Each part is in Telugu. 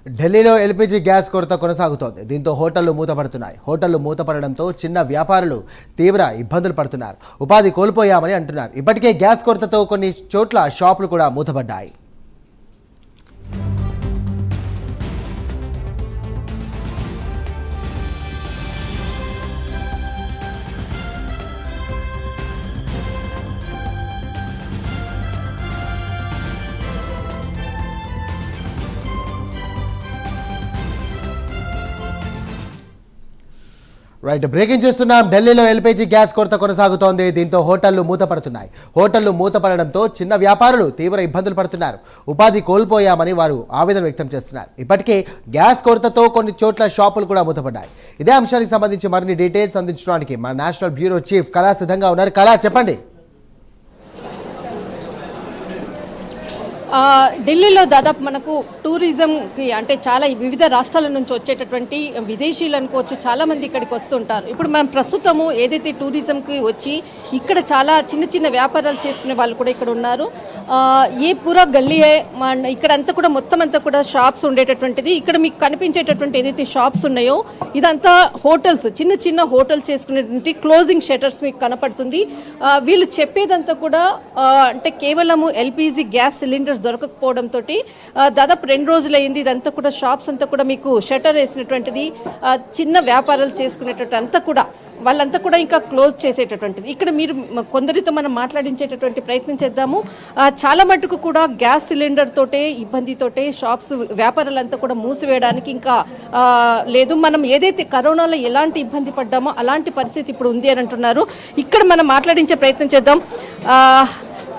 ఢిల్లీలో ఎల్పీజీ గ్యాస్ కొరత కొనసాగుతోంది. దీంతో హోటళ్లు మూతపడుతున్నాయి. హోటళ్లు మూతపడడంతో చిన్న వ్యాపారులు తీవ్ర ఇబ్బందులు పడుతున్నారు. ఉపాధి కోల్పోయామని అంటున్నారు. ఇప్పటికే గ్యాస్ కొరతతో కొన్ని చోట్ల షాపులు కూడా మూతపడ్డాయి. రైట్, బ్రేకింగ్ చేస్తున్నాం. ఢిల్లీలో ఎల్పీజీ గ్యాస్ కొరత కొనసాగుతోంది. దీంతో హోటళ్లు మూతపడుతున్నాయి. హోటళ్లు మూతపడడంతో చిన్న వ్యాపారులు తీవ్ర ఇబ్బందులు పడుతున్నారు. ఉపాధి కోల్పోయామని వారు ఆవేదన వ్యక్తం చేస్తున్నారు. ఇప్పటికే గ్యాస్ కొరతతో కొన్ని చోట్ల షాపులు కూడా మూతపడ్డాయి. ఇదే అంశానికి సంబంధించి మరిన్ని డీటెయిల్స్ అందించడానికి మా నేషనల్ బ్యూరో చీఫ్ కళా సిద్ధంగా ఉన్నారు. కళా, చెప్పండి. ఢిల్లీలో దాదాపు మనకు టూరిజంకి అంటే చాలా వివిధ రాష్ట్రాల నుంచి వచ్చేటటువంటి విదేశీయులు అనుకోవచ్చు, చాలామంది ఇక్కడికి వస్తుంటారు. ఇప్పుడు మనం ప్రస్తుతము ఏదైతే టూరిజంకి వచ్చి ఇక్కడ చాలా చిన్న చిన్న వ్యాపారాలు చేసుకునే వాళ్ళు కూడా ఇక్కడ ఉన్నారు. ఏ పూరా గల్లీయే ఇక్కడ అంతా కూడా మొత్తం అంతా కూడా షాప్స్ ఉండేటటువంటిది. ఇక్కడ మీకు కనిపించేటటువంటి ఏదైతే షాప్స్ ఉన్నాయో ఇదంతా హోటల్స్, చిన్న చిన్న హోటల్స్ చేసుకునేటువంటి క్లోజింగ్ షట్టర్స్ మీకు కనపడుతుంది. వీళ్ళు చెప్పేదంతా కూడా అంటే కేవలము ఎల్పీజీ గ్యాస్ సిలిండర్స్ దొరకకపోవడంతో దాదాపు 2 రోజులు అయింది. ఇదంతా కూడా షాప్స్ అంతా కూడా మీకు షట్టర్ వేసినటువంటిది, చిన్న వ్యాపారాలు చేసుకునేటట్టు అంతా కూడా వాళ్ళంతా కూడా ఇంకా క్లోజ్ చేసేటటువంటిది. ఇక్కడ మీరు కొందరితో మనం మాట్లాడించేటటువంటి ప్రయత్నం చేద్దాము. చాలా మటుకు కూడా గ్యాస్ సిలిండర్ తోటే ఇబ్బందితోటే షాప్స్ వ్యాపారాలంతా కూడా మూసివేయడానికి ఇంకా లేదు. మనం ఏదైతే కరోనాలో ఎలాంటి ఇబ్బంది పడ్డామో అలాంటి పరిస్థితి ఇప్పుడు ఉంది అని అంటున్నారు. ఇక్కడ మనం మాట్లాడించే ప్రయత్నం చేద్దాం.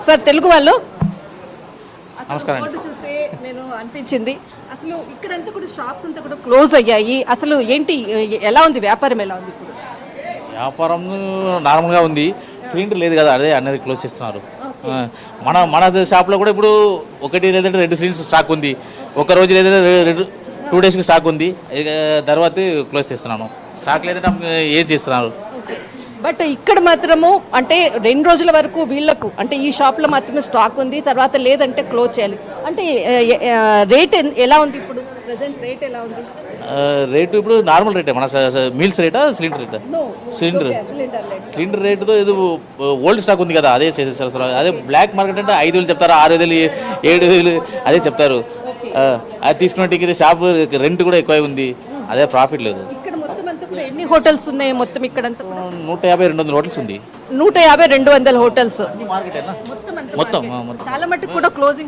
సార్, తెలుగు వాళ్ళు నమస్కారం. చూస్తే నేను అనిపించింది అసలు ఇక్కడంతా కూడా షాప్స్ అంతా కూడా క్లోజ్ అయ్యాయి. అసలు ఏంటి, ఎలా ఉంది వ్యాపారం, ఎలా ఉంది ఇప్పుడు? వ్యాపారం నార్మల్గా ఉంది. సిలిండర్ లేదు కదా, అదే అన్నది క్లోజ్ చేస్తున్నారు. మన షాప్లో కూడా ఇప్పుడు 1 లేదంటే 2 సిలిండర్స్ స్టాక్ ఉంది. ఒక రోజు లేదంటే 2 డేస్కి స్టాక్ ఉంది. తర్వాత క్లోజ్ చేస్తున్నాను. స్టాక్ లేదంటే ఏం చేస్తున్నారు. బట్ ఇక్కడ మాత్రము అంటే 2 రోజుల వరకు వీళ్లకు అంటే ఈ షాప్లో మాత్రమే స్టాక్ ఉంది, తర్వాత లేదంటే క్లోజ్ చేయాలి. అంటే రేట్ ఎలా ఉంది ఇప్పుడు? ప్రెసెంట్ రేట్ ఎలా ఉంది? రేటు ఇప్పుడు నార్మల్ రేటే. మన మీల్స్ రేటా, సిలిండర్ రేటా? సిలిండర్ రేటుతో ఏదో ఓల్డ్ స్టాక్ ఉంది కదా, అదే అదే. బ్లాక్ మార్కెట్ అంటే 5,000 చెప్తారు, 6,000, 7,000 అదే చెప్తారు. అది తీసుకున్నట్టు షాప్ రెంట్ కూడా ఎక్కువ ఉంది, అదే ప్రాఫిట్ లేదు. ఎన్ని హోటల్స్ ఉన్నాయి మొత్తం? ఇక్కడ 150-200 హోటల్స్ ఉంది. 150-200 హోటల్స్ మొత్తం. చాలా మట్టుకు కూడా క్లోజ్.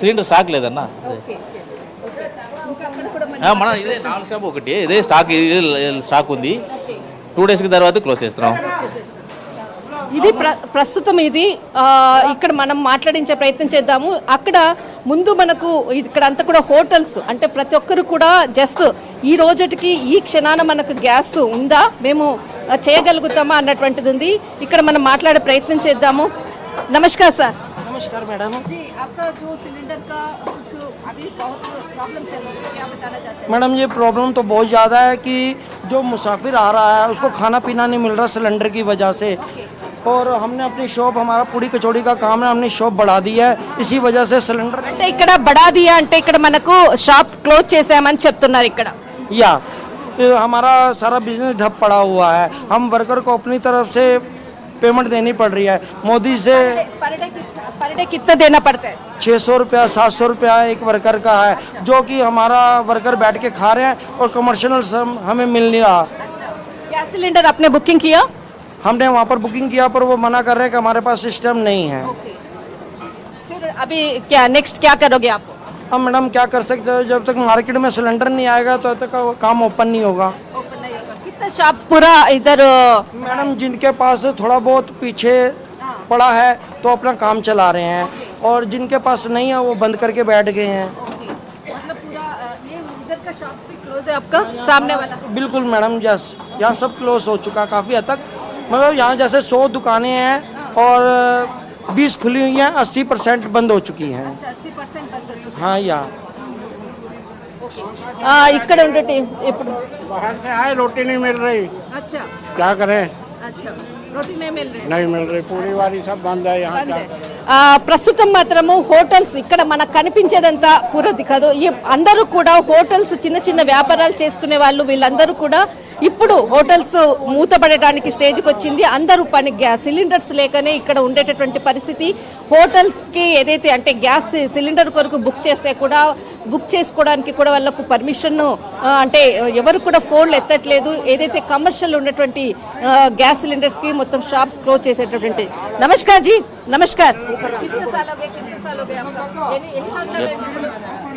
సిలిండర్ స్టాక్ లేదన్నా. మన ఇదే 4 షాప్ ఒకటి ఇదే స్టాక్ ఉంది. 2 డేస్కి తర్వాత క్లోజ్ చేస్తున్నాం. ఇది ప్రస్తుతం ఇది ఇక్కడ మనం మాట్లాడించే ప్రయత్నం చేద్దాము. అక్కడ ముందు మనకు ఇక్కడ అంతా కూడా హోటల్స్ అంటే ప్రతి ఒక్కరు కూడా జస్ట్ ఈ రోజుకి ఈ క్షణాన మనకు గ్యాస్ ఉందా, మేము చేయగలుగుతామా అన్నటువంటిది ఉంది. ఇక్కడ మనం మాట్లాడే ప్రయత్నం చేద్దాము. నమస్కార్ సార్. नमस्कार मैडम जी, आपका जो सिलेंडर का कुछ अभी बहुत प्रॉब्लम चल रही है, क्या बताना चाहते हैं? मैडम, ये प्रॉब्लम तो बहुत ज़्यादा है कि जो मुसाफिर आ रहा है उसको खाना पीना नहीं मिल रहा सिलेंडर की वजह से। और हमने अपनी शॉप, हमारा पूड़ी कचौड़ी का काम है, हमने शॉप बढ़ा दी है इसी वजह से सिलेंडर అంటే ఇక్కడ బడా దియా అంటే ఇక్కడ మనకు షాప్ క్లోజ్ చేసామని చెప్తున్నారు ఇక్కడ. या हमारा सारा बिजनेस ठप पड़ा हुआ है. हम वर्कर को अपनी तरफ से पेमेंट देनी पड़ रही है. मोदी से पर डे कितना देना पड़ता है? 600 रुपया 700 रुपया एक वर्कर का है, जो कि हमारा वर्कर बैठ के खा रहे हैं और कमर्शियल हमें मिल नहीं रहा. गैस सिलेंडर आपने बुकिंग किया? हमने वहाँ पर बुकिंग किया पर वो मना कर रहे हैं कि हमारे पास सिस्टम नहीं है. फिर अभी क्या नेक्स्ट क्या करोगे आप? अब मैडम क्या कर सकते हो, जब तक मार्केट में सिलेंडर नहीं आएगा तो तक काम ओपन नहीं होगा. कितना शॉप्स पूरा इधर? मैडम, जिनके पास थोड़ा बहुत पीछे पड़ा है तो अपना काम चला रहे हैं, और जिनके पास नहीं है वो बंद करके बैठ गए हैं. मतलब पूरा ये उधर का शॉप भी क्लोज है आपका सामने वाला? बिल्कुल मैडम, यस, यहाँ सब क्लोज हो चुका है काफ़ी हद तक. मतलब यहाँ जैसे 100 दुकानें हैं और 20 खुली हुई हैं, 80% बंद हो चुकी हैं. 80% बंद हो चुका. हाँ, यहाँ ఇక్కడ ఉండేటి ఇప్పుడు बाहर से आए, रोटी नहीं मिल रही. अच्छा, क्या करें? अच्छा. रोटी नहीं मिल रही नहीं मिल रही, पूरी वाली सब बंद है यहाँ क्या करें? ప్రస్తుతం మాత్రము హోటల్స్ ఇక్కడ మనకు కనిపించేదంతా పూర్తి కాదు. ఈ అందరూ కూడా హోటల్స్ చిన్న చిన్న వ్యాపారాలు చేసుకునే వాళ్ళు వీళ్ళందరూ కూడా ఇప్పుడు హోటల్స్ మూతపడడానికి స్టేజ్కి వచ్చింది. అందరూ పని గ్యాస్ సిలిండర్స్ లేకనే ఇక్కడ ఉండేటటువంటి పరిస్థితి. హోటల్స్కి ఏదైతే అంటే గ్యాస్ సిలిండర్ కొరకు బుక్ చేస్తే కూడా బుక్ చేసుకోవడానికి కూడా వాళ్ళకు పర్మిషన్ అంటే ఎవరు కూడా ఫోన్లు ఎత్తట్లేదు. ఏదైతే కమర్షియల్ ఉన్నటువంటి గ్యాస్ సిలిండర్స్కి మొత్తం షాప్స్ క్లోజ్ చేసేటటువంటి. నమస్కార్ జీ, నమస్కార్.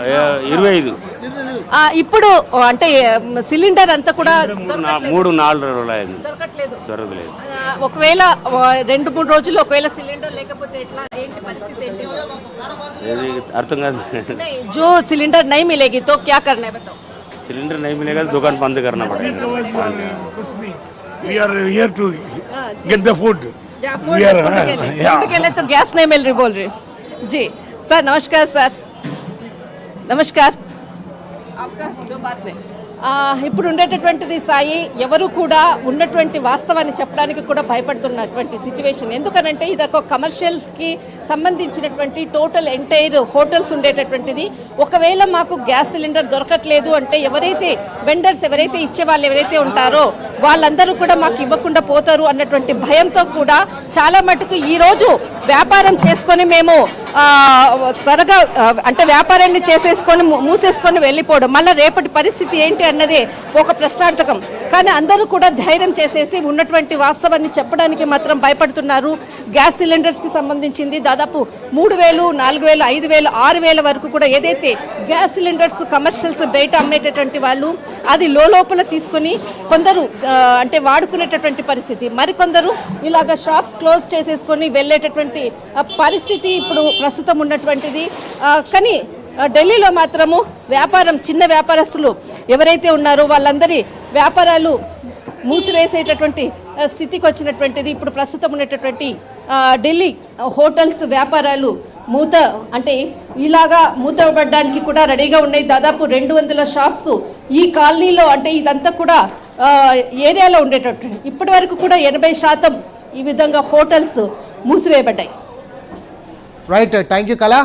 25 ఇప్పుడు అంటే సిలిండర్ అంతా కూడా 3-4 రోజులు అయింది, దొరకట్లేదు. దొరకలేదు. ఒకవేళ 2-3 రోజులు ఒకవేళ సిలిండర్ లేకపోతే ఎట్లా, ఏంటి పరిస్థితి ఏంటి? ఏది అర్థం కాదు. नहीं, जो सिलेंडर नहीं मिलेगी तो क्या करना है बताओ? सिलेंडर नहीं मिलेगा तो दुकान बंद करना पड़ेगा. We are here to get the food. We are, food के लिए तो गैस नहीं मिल रही बोल रही जी. सर नमस्कार. सर नमस्कार. आपका जो बात है ఇప్పుడు ఉండేటటువంటిది సాయి, ఎవరు కూడా ఉన్నటువంటి వాస్తవాన్ని చెప్పడానికి కూడా భయపడుతున్నటువంటి సిచ్యువేషన్. ఎందుకనంటే ఇది ఒక కమర్షియల్స్కి సంబంధించినటువంటి టోటల్ ఎంటైర్ హోటల్స్ ఉండేటటువంటిది. ఒకవేళ మాకు గ్యాస్ సిలిండర్ దొరకట్లేదు అంటే ఎవరైతే వెండర్స్ ఎవరైతే ఇచ్చే వాళ్ళు ఎవరైతే ఉంటారో వాళ్ళందరూ కూడా మాకు ఇవ్వకుండా పోతారు అన్నటువంటి భయంతో కూడా చాలా మటుకు ఈరోజు వ్యాపారం చేసుకొని మేము త్వరగా అంటే వ్యాపారాన్ని చేసేసుకొని మూసేసుకొని వెళ్ళిపోవడం, మళ్ళీ రేపటి పరిస్థితి ఏంటి అన్నది ఒక ప్రశ్నార్థకం. కానీ అందరూ కూడా ధైర్యం చేసేసి ఉన్నటువంటి వాస్తవాన్ని చెప్పడానికి మాత్రం భయపడుతున్నారు. గ్యాస్ సిలిండర్స్కి సంబంధించింది దాదాపు 3,000, 4,000, 5,000, 6,000 వరకు కూడా ఏదైతే గ్యాస్ సిలిండర్స్ కమర్షియల్స్ బయట అమ్మేటటువంటి వాళ్ళు అది లోపల తీసుకొని కొందరు అంటే వాడుకునేటటువంటి పరిస్థితి, మరికొందరు ఇలాగ షాప్స్ క్లోజ్ చేసేసుకొని వెళ్ళేటటువంటి పరిస్థితి ఇప్పుడు ప్రస్తుతం ఉన్నటువంటిది. కానీ ఢిల్లీలో మాత్రము వ్యాపారం చిన్న వ్యాపారస్తులు ఎవరైతే ఉన్నారో వాళ్ళందరి వ్యాపారాలు మూసివేసేటటువంటి స్థితికి వచ్చినటువంటిది. ఇప్పుడు ప్రస్తుతం ఉన్నటువంటి ఢిల్లీ హోటల్స్ వ్యాపారాలు అంటే ఇలాగా మూతపడడానికి కూడా రెడీగా ఉన్నాయి. దాదాపు 200 షాప్స్ ఈ కాలనీలో అంటే ఇదంతా కూడా ఏరియాలో ఉండేటట్టు ఇప్పటి వరకు కూడా 80% ఈ విధంగా హోటల్స్ మూసివేయబడ్డాయి. రైట్, థ్యాంక్ యూ కళ.